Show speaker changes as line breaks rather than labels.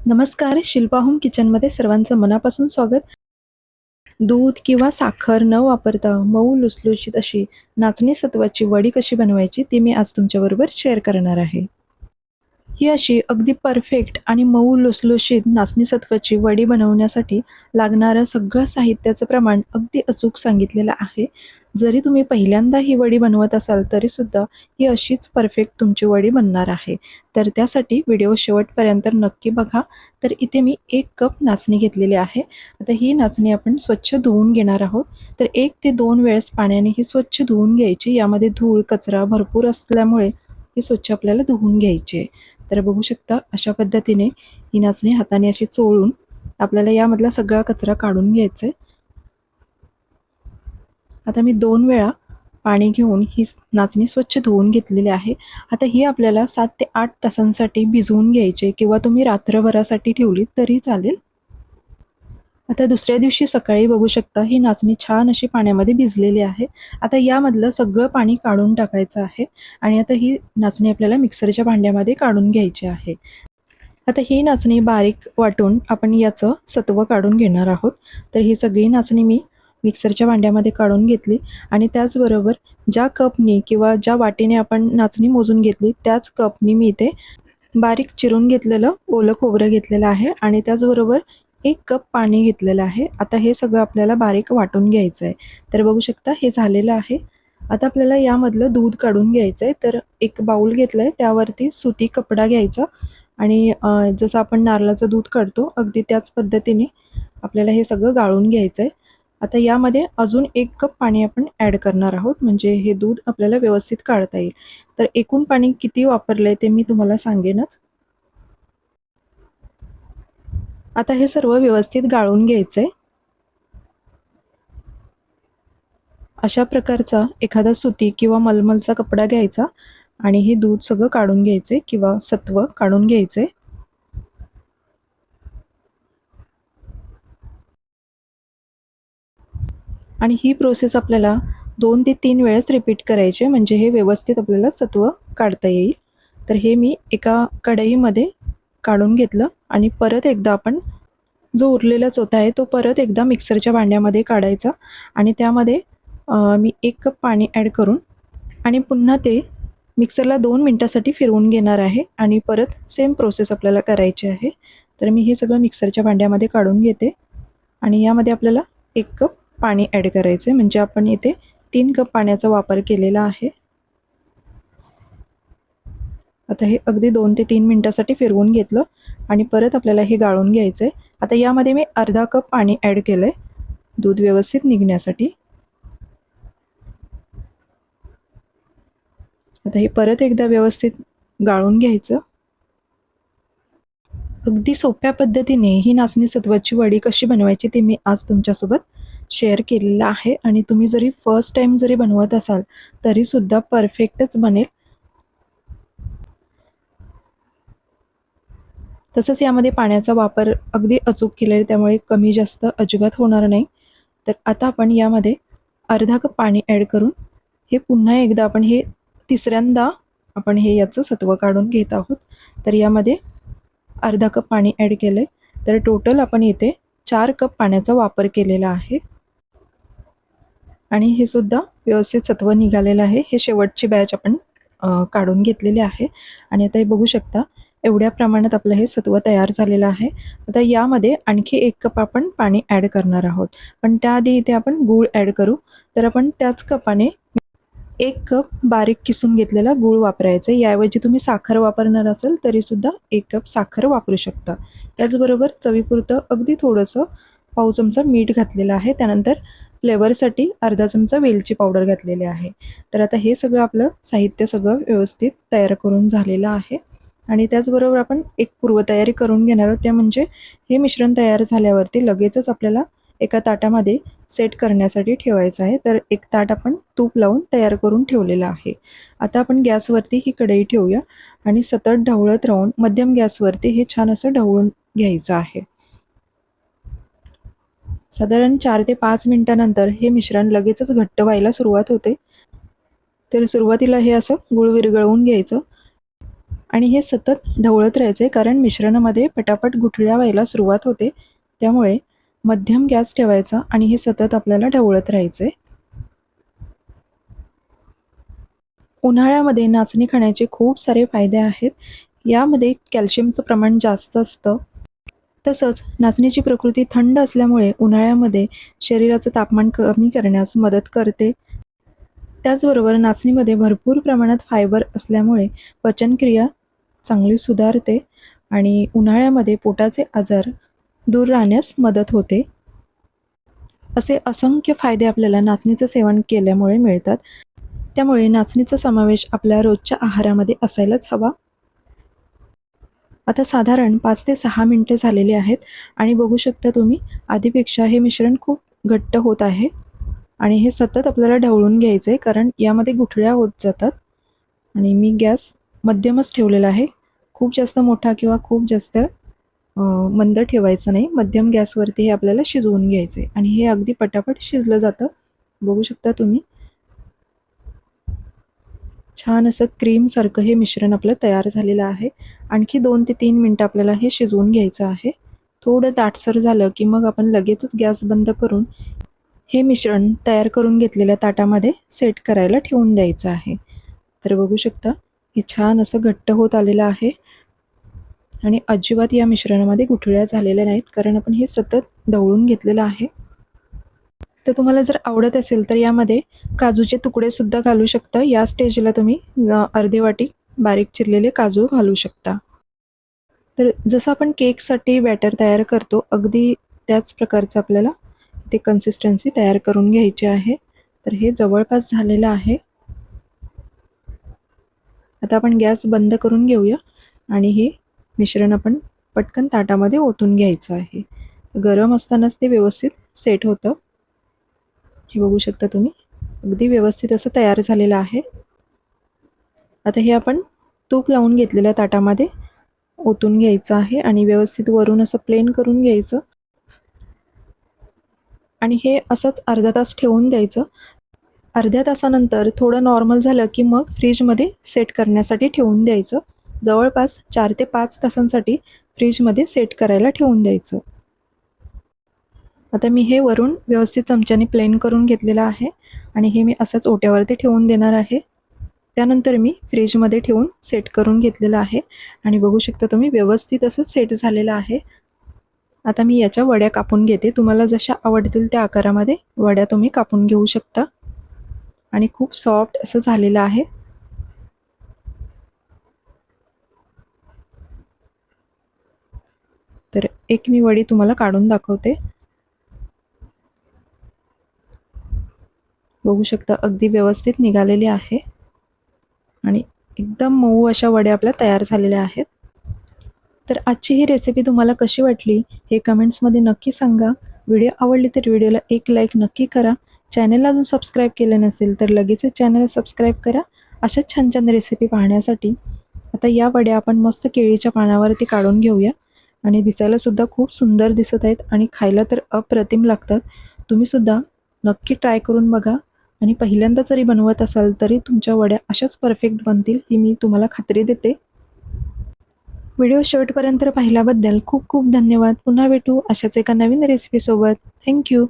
नमस्कार, शिल्पा होम किचनमध्ये सर्वांचं मनापासून स्वागत. दूध किंवा साखर न वापरता मऊ लुसलुशीत अशी नाचणी सत्वाची वडी कशी बनवायची ती मी आज तुमच्याबरोबर शेअर करणार आहे. ही अशी अगदी परफेक्ट आणि मऊ लुसलुशीत नाचणी सत्वाची वडी बनवण्यासाठी लागणारं सगळं साहित्याचं प्रमाण अगदी अचूक सांगितलेलं आहे. जरी तुम्ही पहिल्यांदा ही वडी बनवत असाल तरीसुद्धा ही अशीच परफेक्ट तुमची वडी बनणार आहे. तर त्यासाठी व्हिडिओ शेवटपर्यंत नक्की बघा. तर इथे मी 1 कप नाचणी घेतलेली आहे. आता ही नाचणी आपण स्वच्छ धुवून घेणार आहोत. तर 1 ते 2 वेळेस पाण्याने ही स्वच्छ धुवून घ्यायची. यामध्ये धूळ, कचरा भरपूर असल्यामुळे ही स्वच्छ आपल्याला धुवून घ्यायची आहे. तर बघू शकता अशा पद्धतीने ही नाचणी हाताने अशी चोळून आपल्याला यामधला सगळा कचरा काढून घ्यायचा आहे. आता मी 2 वेळा पाणी घेऊन ही नाचणी स्वच्छ धुवून घेतलेली आहे. आता ही आपल्याला 7 ते 8 तासांसाठी भिजवून घ्यायची किंवा तुम्ही रात्रभरासाठी ठेवली तरी चालेल. आता दुसऱ्या दिवशी सकाळी बघू शकता ही नाचणी छान अशी पाण्यामध्ये भिजलेली आहे. आता यामधलं सगळं पाणी काढून टाकायचं आहे आणि आता ही नाचणी आपल्याला मिक्सरच्या भांड्यामध्ये काढून घ्यायची आहे. आता ही नाचणी बारीक वाटून आपण याचं सत्व काढून घेणार आहोत. तर ही सगळी नाचणी मी मिक्सरच्या भांड्यामध्ये काढून घेतली आणि त्याचबरोबर ज्या कपनी किंवा ज्या वाटीने आपण नाचणी मोजून घेतली त्याच कपनी मी इथे बारीक चिरून घेतलेलं ओलं खोबरं घेतलेलं आहे आणि त्याचबरोबर 1 कप पाणी घेतलेलं आहे. आता हे सगळं आपल्याला बारीक वाटून घ्यायचं आहे. तर बघू शकता हे झालेलं आहे. आता आपल्याला यामधलं दूध काढून घ्यायचं आहे. तर एक बाउल घेतलं आहे त्यावरती सुती कपडा घ्यायचा आणि जसं आपण नारळाचं दूध काढतो अगदी त्याच पद्धतीने आपल्याला हे सगळं गाळून घ्यायचं आहे. आता यामध्ये अजून 1 कप पाणी आपण ॲड करणार आहोत म्हणजे हे दूध आपल्याला व्यवस्थित काढता येईल. तर एकूण पाणी किती वापरलं आहे ते मी तुम्हाला सांगेनच. आता हे सर्व व्यवस्थित गाळून घ्यायचं आहे. अशा प्रकारचा एखादा सुती किंवा मलमलचा कपडा घ्यायचा आणि हे दूध सगळं काढून घ्यायचे किंवा सत्व काढून घ्यायचे. आणि ही प्रोसेस आपल्याला 2 ते 3 वेळेस रिपीट करायची म्हणजे हे व्यवस्थित आपल्याला सत्व काढता येईल. तर हे मी एका कढईमध्ये काढून घेतलं आणि परत एकदा आपण जो उरलेला चोथा आहे तो परत एकदा मिक्सरच्या भांड्यामध्ये काढायचा आणि त्यामध्ये मी 1 कप पाणी ॲड करून आणि पुन्हा ते मिक्सरला 2 मिनिटासाठी फिरवून घेणार आहे आणि परत सेम प्रोसेस आपल्याला करायची आहे. तर मी हे सगळं मिक्सरच्या भांड्यामध्ये काढून घेते आणि यामध्ये आपल्याला 1 कप पाणी ॲड करायचं आहे म्हणजे आपण इथे 3 कप पाण्याचा वापर केलेला आहे. आता हे अगदी 2 ते 3 मिनिटासाठी फिरवून घेतलं आणि परत आपल्याला हे गाळून घ्यायचं आहे. आता यामध्ये मी अर्धा कप पाणी ॲड केलं आहे दूध व्यवस्थित निघण्यासाठी. आता हे परत एकदा व्यवस्थित गाळून घ्यायचं. अगदी सोप्या पद्धतीने ही नाचणी सत्वाची वडी कशी बनवायची ते मी आज तुमच्यासोबत शेअर केलेलं आहे आणि तुम्ही जरी फर्स्ट टाईम जरी बनवत असाल तरीसुद्धा परफेक्टच बनेल. तसंच यामध्ये पाण्याचा वापर अगदी अचूक केलेला आहे त्यामुळे कमी जास्त अजिबात होणार नाही. तर आता आपण यामध्ये अर्धा कप पाणी ॲड करून हे पुन्हा एकदा आपण हे तिसऱ्यांदा आपण हे याचं सत्व काढून घेत आहोत. तर यामध्ये अर्धा कप पाणी ॲड केलं आहे. तर टोटल आपण इथे 4 कप पाण्याचा वापर केलेला आहे आणि हे सुद्धा व्यवस्थित सत्व निघालेलं आहे. हे शेवटची बॅच आपण काढून घेतलेली आहे आणि आता हे बघू शकता एवढ्या प्रमाणात आपलं हे सत्व तयार झालेलं आहे. आता यामध्ये आणखी 1 कप आपण पाणी ॲड करणार आहोत. पण त्याआधी इथे आपण गूळ ॲड करू. तर आपण त्याच कपाने 1 कप बारीक किसून घेतलेला गूळ वापरायचा आहे. याऐवजी तुम्ही साखर वापरणार असाल तरीसुद्धा 1 कप साखर वापरू शकता. त्याचबरोबर चवीपुरतं अगदी थोडंसं पाव चमचा मीठ घातलेलं आहे. त्यानंतर फ्लेवरसाठी अर्धा चमचा वेलची पावडर घातलेली आहे. तर आता हे सगळं आपलं साहित्य सगळं व्यवस्थित तयार करून झालेलं आहे आणि त्याचबरोबर आपण एक पूर्वतयारी करून घेणार आहोत. त्या म्हणजे हे मिश्रण तयार झाल्यावरती लगेचच आपल्याला एका ताटामध्ये सेट करण्यासाठी ठेवायचं आहे. तर एक ताट आपण तूप लावून तयार करून ठेवलेलं आहे. आता आपण गॅसवरती ही कढई ठेवूया आणि सतत ढवळत राहून मध्यम गॅसवरती हे छान असं ढवळून घ्यायचं आहे. साधारण 4 ते 5 मिनिटानंतर हे मिश्रण लगेचच घट्ट व्हायला सुरुवात होते. तर सुरुवातीला हे असं गूळ विरघळवून घ्यायचं आणि हे सतत ढवळत राहायचे, कारण मिश्रणामध्ये पटापट गुठळ्या व्हायला सुरुवात होते. त्यामुळे मध्यम गॅस ठेवायचा आणि हे सतत आपल्याला ढवळत राहायचे. उन्हाळ्यामध्ये नाचणी खाण्याचे खूप सारे फायदे आहेत. यामध्ये कॅल्शियमचं प्रमाण जास्त असतं. तसंच नाचणीची प्रकृती थंड असल्यामुळे उन्हाळ्यामध्ये शरीराचं तापमान कमी करण्यास मदत करते. त्याचबरोबर नाचणीमध्ये भरपूर प्रमाणात फायबर असल्यामुळे पचनक्रिया चांगली सुधारते आणि उन्हाळ्यामध्ये पोटाचे आजार दूर राहण्यास मदत होते. असे असंख्य फायदे आपल्याला नाचणीचं सेवन केल्यामुळे मिळतात. त्यामुळे नाचणीचा समावेश आपल्या रोजच्या आहारामध्ये असायलाच हवा. आता साधारण 5 ते 6 मिनिटे झालेली आहेत आणि बघू शकता तुम्ही आधीपेक्षा हे मिश्रण खूप घट्ट होत आहे आणि हे सतत आपल्याला ढवळून घ्यायचं आहे, कारण यामध्ये गुठळ्या होत जातात. आणि मी गॅस मध्यमच ठेवलेला आहे. खूप जास्त मोठा किंवा खूप जास्त मंद ठेवायचं नाही. मध्यम गॅसवरती हे आपल्याला शिजवून घ्यायचं आहे आणि हे अगदी पटापट शिजलं जातं. बघू शकता तुम्ही. छान असं क्रीमसारखं हे मिश्रण आपलं तयार झालेलं आहे. आणखी 2 ते 3 मिनिटं आपल्याला हे शिजवून घ्यायचं आहे. थोडं दाटसर झालं की मग आपण लगेचच गॅस बंद करून हे मिश्रण तयार करून घेतलेल्या ताटामध्ये सेट करायला ठेवून द्यायचं आहे. तर बघू शकता हे छान असं घट्ट होत आलेलं आहे आणि अजिबात या मिश्रणामध्ये गुठळ्या झालेल्या नाहीत, कारण आपण हे सतत ढवळून घेतलेलं आहे. तर तुम्हाला जर आवडत असेल तर यामध्ये काजूचे तुकडे सुद्धा घालू शकता. या स्टेजला तुम्ही अर्धी वाटी बारीक चिरलेले काजू घालू शकता. तर जसं आपण केकसाठी बॅटर तयार करतो, अगदी त्याच प्रकारचं आपल्याला ते कन्सिस्टन्सी तयार करून घ्यायची आहे. तर हे जवळपास झालेलं आहे. आता आपण गॅस बंद करून घेऊया आणि हे मिश्रण आपण पटकन ताटामध्ये ओतून घ्यायचं आहे. गरम असतानाच ते व्यवस्थित सेट होतं. हे बघू शकता तुम्ही. अगदी व्यवस्थित असं तयार झालेलं आहे. आता हे आपण तूप लावून घेतलेल्या ताटामध्ये ओतून घ्यायचं आहे आणि व्यवस्थित वरून असं प्लेन करून घ्यायचं आणि हे असंच अर्धा तास ठेवून द्यायचं. अर्ध्या तासानंतर थोडं नॉर्मल झालं की मग फ्रीजमध्ये सेट करण्यासाठी ठेवून द्यायचं. जवळपास 4 ते 5 तासांसाठी फ्रीजमध्ये सेट करायला ठेवून द्यायचं. आता मी हे वरून व्यवस्थित चमच्याने प्लेन करून घेतलेलं आहे आणि हे मी असंच ओट्यावरती ठेवून देणार आहे. त्यानंतर मी फ्रीजमध्ये ठेवून सेट करून घेतलेलं आहे आणि बघू शकता तुम्ही व्यवस्थित असं सेट झालेलं आहे. आता मी याच्या वड्या कापून घेते. तुम्हाला जशा आवडतील त्या आकारामध्ये वड्या तुम्ही कापून घेऊ शकता आणि खूप सॉफ्ट असं झालेलं आहे. तर एक मी वडी तुम्हाला काढून दाखवते. बघू शकता अगदी व्यवस्थित निघालेली आहे आणि एकदम मऊ अशा वड्या आपल्या तयार झालेल्या आहेत. तर आजची ही रेसिपी तुम्हाला कशी वाटली हे कमेंट्समध्ये नक्की सांगा. व्हिडिओ आवडली तर व्हिडिओला एक लाईक नक्की करा. चॅनलला अजून सबस्क्राईब केलं नसेल तर लगेचच चॅनलला सबस्क्राईब करा. अशाच छान छान रेसिपी पाहण्यासाठी. आता या वड्या आपण मस्त केळीच्या पानावरती काढून घेऊया आणि दिसायला सुद्धा खूप सुंदर दिसत आहेत आणि खायला तर अप्रतिम लागतात. तुम्हीसुद्धा नक्की ट्राय करून बघा आणि पहिल्यांदा जरी बनवत असाल तरी तुमच्या वड्या अशाच परफेक्ट बनतील ही मी तुम्हाला खात्री देते. व्हिडिओ शेवटपर्यंत पाहिल्याबद्दल खूप खूप धन्यवाद. पुन्हा भेटू अशाच एका नवीन रेसिपीसोबत. थँक्यू.